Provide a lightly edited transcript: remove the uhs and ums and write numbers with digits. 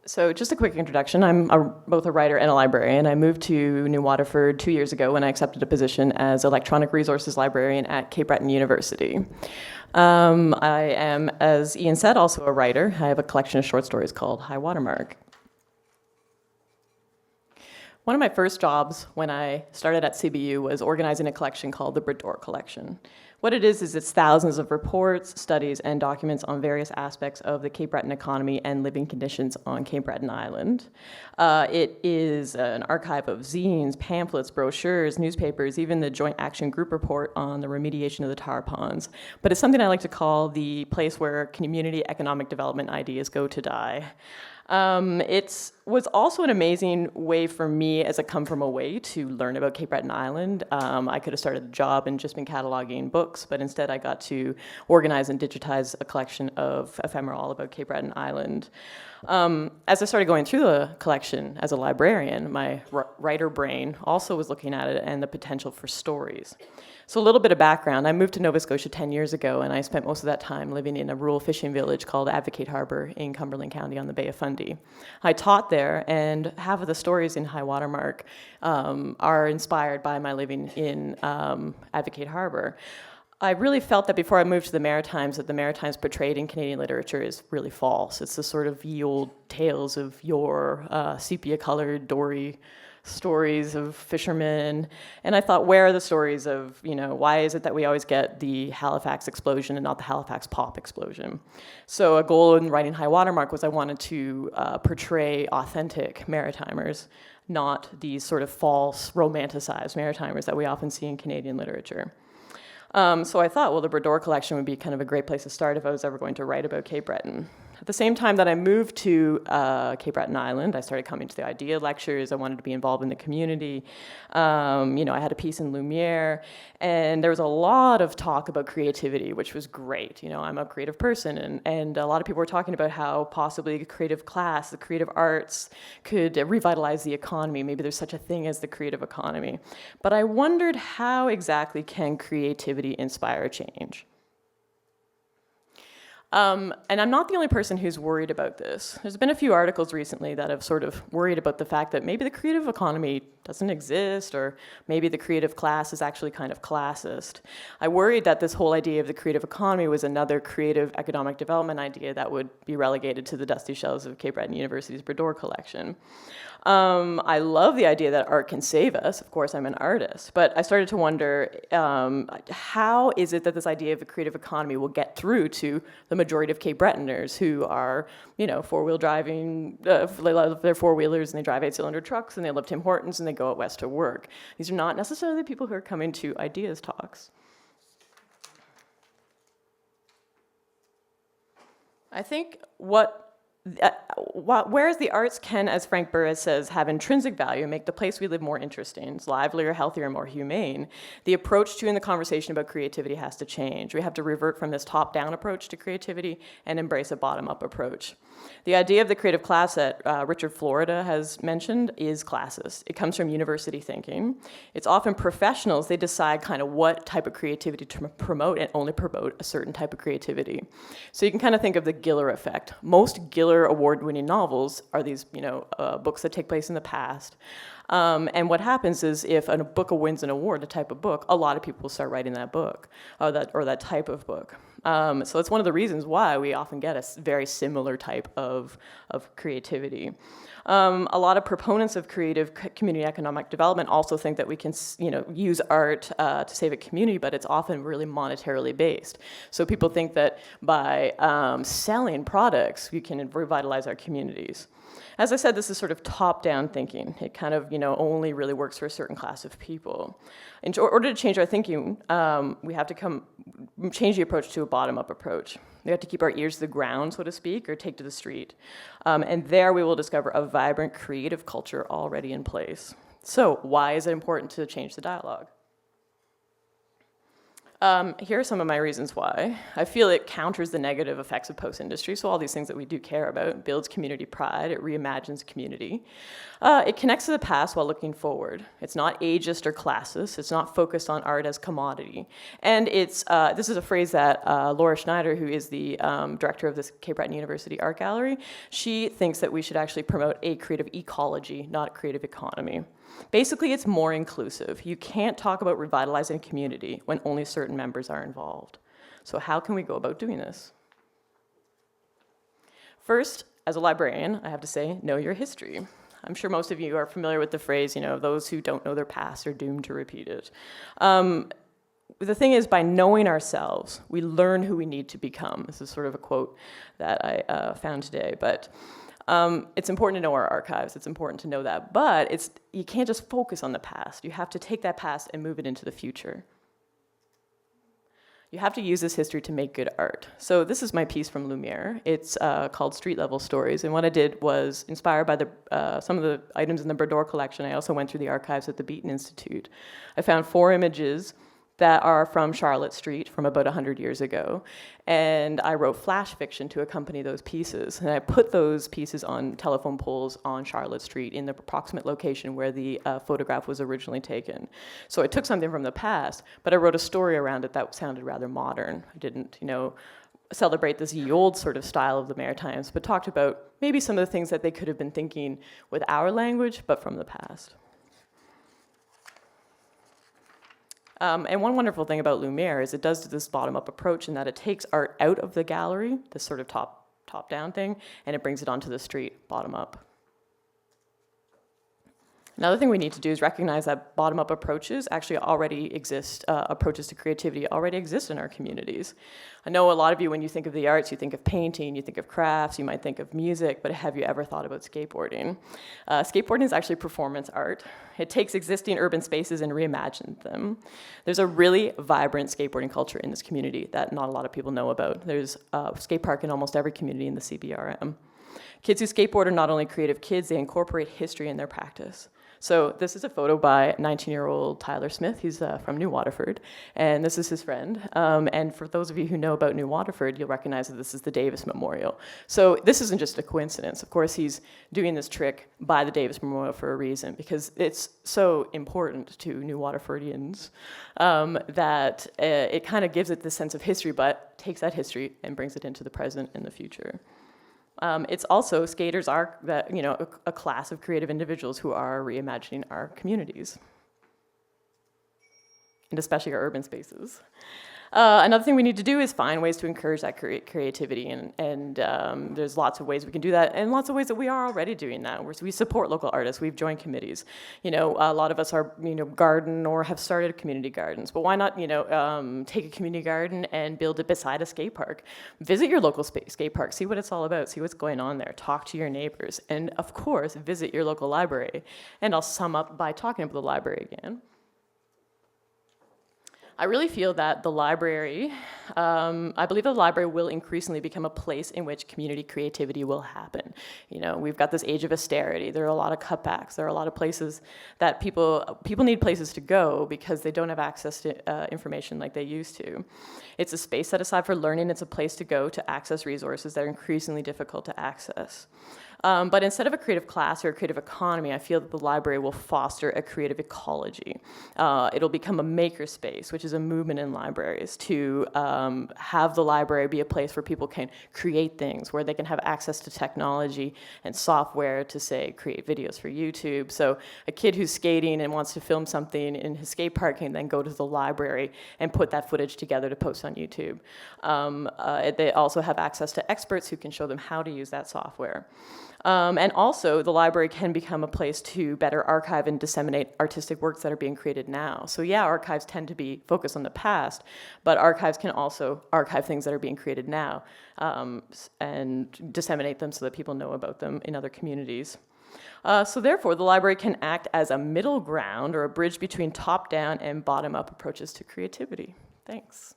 So just a quick introduction. I'm both a writer and a librarian. I moved to New Waterford 2 years ago when I accepted a position as electronic resources librarian at Cape Breton University. I am, as Ian said, also a writer. I have a collection of short stories called High Watermark. One of my first jobs when I started at CBU was organizing a collection called the Brador Collection. What it is it's thousands of reports, studies, and documents on various aspects of the Cape Breton economy and living conditions on Cape Breton Island. It is an archive of zines, pamphlets, brochures, newspapers, even the Joint Action Group report on the remediation of the tar ponds. But it's something I like to call the place where community economic development ideas go to die. It was also an amazing way for me as a come from away to learn about Cape Breton Island. I could have started a job and just been cataloging books, but instead I got to organize and digitize a collection of ephemera all about Cape Breton Island. As I started going through the collection as a librarian, my writer brain also was looking at it and the potential for stories. So a little bit of background. I moved to Nova Scotia 10 years ago, and I spent most of that time living in a rural fishing village called Advocate Harbour in Cumberland County on the Bay of Fundy. I taught there, and half of the stories in High Watermark are inspired by my living in Advocate Harbour. I really felt that before I moved to the Maritimes, that the Maritimes portrayed in Canadian literature is really false. It's the sort of ye old tales of yore, sepia-colored dory stories of fishermen, and I thought, where are the stories of, why is it that we always get the Halifax explosion and not the Halifax pop explosion? So a goal in writing High Watermark was I wanted to portray authentic Maritimers, not these sort of false, romanticized Maritimers that we often see in Canadian literature. So I thought, well, the Brador collection would be kind of a great place to start if I was ever going to write about Cape Breton. At the same time that I moved to Cape Breton Island, I started coming to the idea lectures. I wanted to be involved in the community. I had a piece in Lumiere, and there was a lot of talk about creativity, which was great. I'm a creative person, and a lot of people were talking about how possibly the creative class, the creative arts, could revitalize the economy. Maybe there's such a thing as the creative economy. But I wondered, how exactly can creativity inspire change? And I'm not the only person who's worried about this. There's been a few articles recently that have sort of worried about the fact that maybe the creative economy doesn't exist, or maybe the creative class is actually kind of classist. I worried that this whole idea of the creative economy was another creative economic development idea that would be relegated to the dusty shelves of Cape Breton University's Brador collection. I love the idea that art can save us. Of course, I'm an artist. But I started to wonder, how is it that this idea of a creative economy will get through to the majority of Cape Bretoners who are, four-wheel driving, they love their four-wheelers, and they drive 8-cylinder trucks, and they love Tim Hortons, and they go out west to work. These are not necessarily the people who are coming to ideas talks. I think whereas the arts can, as Frank Burris says, have intrinsic value, make the place we live more interesting, it's livelier, healthier, and more humane, the approach to in the conversation about creativity has to change. We have to revert from this top-down approach to creativity and embrace a bottom-up approach. The idea of the creative class that Richard Florida has mentioned is classist. It comes from university thinking. It's often professionals, they decide kind of what type of creativity to promote and only promote a certain type of creativity. So you can kind of think of the Giller effect. Most Giller award-winning novels are these, books that take place in the past. And what happens is if a book wins an award, a type of book, a lot of people will start writing that book, or that type of book. So it's one of the reasons why we often get a very similar type of creativity. A lot of proponents of creative community economic development also think that we can, use art to save a community, but it's often really monetarily based. So people think that by selling products, we can revitalize our communities. As I said, this is sort of top-down thinking. It kind of, only really works for a certain class of people. In order to change our thinking, we have to change the approach to a bottom-up approach. We have to keep our ears to the ground, so to speak, or take to the street. And there we will discover a vibrant, creative culture already in place. So why is it important to change the dialogue? Here are some of my reasons why. I feel it counters the negative effects of post-industry, so all these things that we do care about. It builds community pride, it reimagines community. It connects to the past while looking forward. It's not ageist or classist, it's not focused on art as commodity. And this is a phrase that Laura Schneider, who is the director of this Cape Breton University Art Gallery, she thinks that we should actually promote a creative ecology, not a creative economy. Basically, it's more inclusive. You can't talk about revitalizing a community when only certain members are involved. So how can we go about doing this? First, as a librarian, I have to say, know your history. I'm sure most of you are familiar with the phrase, those who don't know their past are doomed to repeat it. The thing is, by knowing ourselves, we learn who we need to become. This is sort of a quote that I found today, but it's important to know our archives. It's important to know that, but you can't just focus on the past. You have to take that past and move it into the future. You have to use this history to make good art. So this is my piece from Lumiere. It's called Street Level Stories, and what I did was, inspired by some of the items in the Brodeur collection, I also went through the archives at the Beaton Institute. I found 4 images that are from Charlotte Street from about 100 years ago. And I wrote flash fiction to accompany those pieces. And I put those pieces on telephone poles on Charlotte Street in the approximate location where the photograph was originally taken. So I took something from the past, but I wrote a story around it that sounded rather modern. I didn't, celebrate this ye olde sort of style of the Maritimes, but talked about maybe some of the things that they could have been thinking with our language, but from the past. And one wonderful thing about Lumiere is it does this bottom-up approach in that it takes art out of the gallery, this sort of top-down thing, and it brings it onto the street, bottom-up. Another thing we need to do is recognize that bottom-up approaches actually already exist, approaches to creativity already exist in our communities. I know a lot of you, when you think of the arts, you think of painting, you think of crafts, you might think of music, but have you ever thought about skateboarding? Skateboarding is actually performance art. It takes existing urban spaces and reimagines them. There's a really vibrant skateboarding culture in this community that not a lot of people know about. There's a skate park in almost every community in the CBRM. Kids who skateboard are not only creative kids, they incorporate history in their practice. So this is a photo by 19-year-old Tyler Smith. He's from New Waterford, and this is his friend. And for those of you who know about New Waterford, you'll recognize that this is the Davis Memorial. So this isn't just a coincidence. Of course, he's doing this trick by the Davis Memorial for a reason, because it's so important to New Waterfordians that it kind of gives it this sense of history, but takes that history and brings it into the present and the future. It's also, skaters are a class of creative individuals who are reimagining our communities, and especially our urban spaces. Another thing we need to do is find ways to encourage that creativity, and there's lots of ways we can do that, and lots of ways that we are already doing that. We support local artists. We've joined committees. A lot of us are garden or have started community gardens. But why not take a community garden and build it beside a skate park? Visit your local skate park. See what it's all about. See what's going on there. Talk to your neighbors, and of course, visit your local library. And I'll sum up by talking about the library again. I really feel that the library, I believe the library will increasingly become a place in which community creativity will happen. We've got this age of austerity. There are a lot of cutbacks. There are a lot of places that people need places to go because they don't have access to information like they used to. It's a space set aside for learning. It's a place to go to access resources that are increasingly difficult to access. But instead of a creative class or a creative economy, I feel that the library will foster a creative ecology. It'll become a maker space, which is a movement in libraries to have the library be a place where people can create things, where they can have access to technology and software to, say, create videos for YouTube. So a kid who's skating and wants to film something in his skate park can then go to the library and put that footage together to post on YouTube. They also have access to experts who can show them how to use that software. And also, the library can become a place to better archive and disseminate artistic works that are being created now. So yeah, archives tend to be focused on the past, but archives can also archive things that are being created now and disseminate them so that people know about them in other communities. So therefore, the library can act as a middle ground or a bridge between top-down and bottom-up approaches to creativity. Thanks.